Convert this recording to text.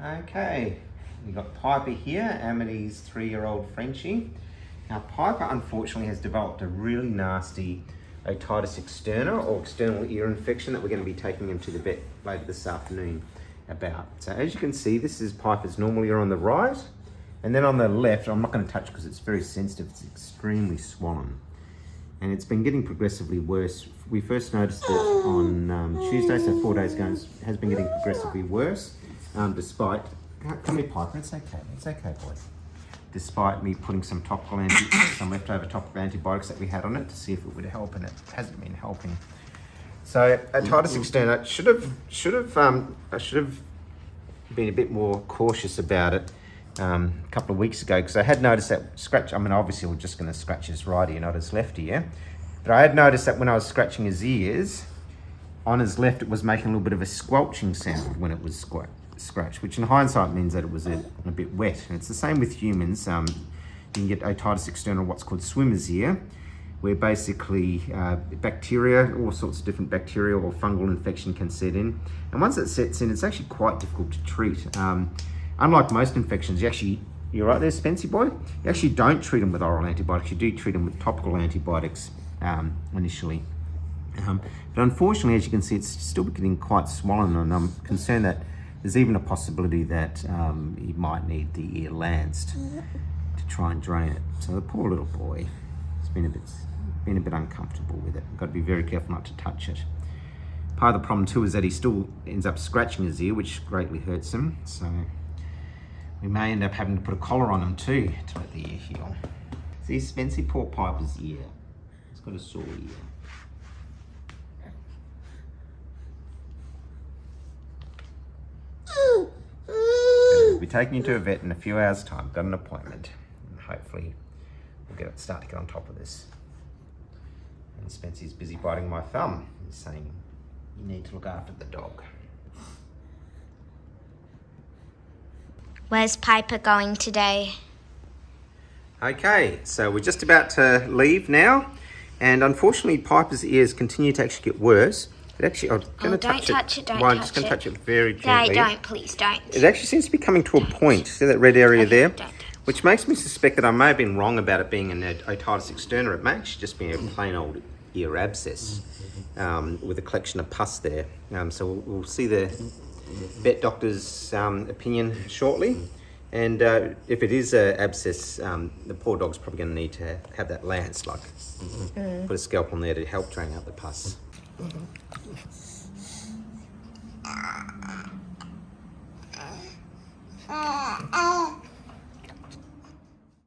Okay, we've got Piper here, Amity's 3-year-old Frenchie. Now Piper unfortunately has developed a really nasty otitis externa or external ear infection that we're going to be taking him to the vet later this afternoon about. So as you can see, this is Piper's normal ear on the right, and then on the left, I'm not going to touch because it's very sensitive, it's extremely swollen. And it's been getting progressively worse. We first noticed it on Tuesday, so 4 days ago, it has been getting progressively worse, despite, come here Piper, it's okay boy. Despite me putting some leftover topical antibiotics that we had on it to see if it would help, and it hasn't been helping. So otitis externa, I should have been a bit more cautious about it a couple of weeks ago, because I had noticed that obviously we're just going to scratch his right ear, not his left ear, but I had noticed that when I was scratching his ears, on his left it was making a little bit of a squelching sound when it was scratched, which in hindsight means that it was a bit wet. And it's the same with humans. You can get otitis externa, what's called swimmer's ear, where basically bacteria, all sorts of different bacterial or fungal infection can set in. And once it sets in, it's actually quite difficult to treat. Unlike most infections, you're right there, Spency boy, you actually don't treat them with oral antibiotics, you do treat them with topical antibiotics initially. But unfortunately, as you can see, it's still getting quite swollen, and I'm concerned that there's even a possibility that you might need the ear lanced to try and drain it. So the poor little boy has been a bit uncomfortable with it. I've got to be very careful not to touch it. Part of the problem too is that he still ends up scratching his ear, which greatly hurts him. So we may end up having to put a collar on him too to let the ear heal. See, Spency, poor Piper's ear. He's got a sore ear. We'll be taking you to a vet in a few hours' time. Got an appointment, and hopefully we'll start to get on top of this. And Spency's busy biting my thumb. He's saying you need to look after the dog. Where's Piper going today? Okay, so we're just about to leave now, and unfortunately Piper's ears continue to actually get worse. It actually, I'm going to touch it. I'm just going to touch it very gently. No, don't, please don't. It actually seems to be coming to a point. See that red area there? Which makes me suspect that I may have been wrong about it being an otitis externa. It may actually just be a plain old ear abscess with a collection of pus there. So we'll see the vet doctor's opinion shortly. And if it is an abscess, the poor dog's probably going to need to have that lanced, like put a scalpel on there to help drain out the pus.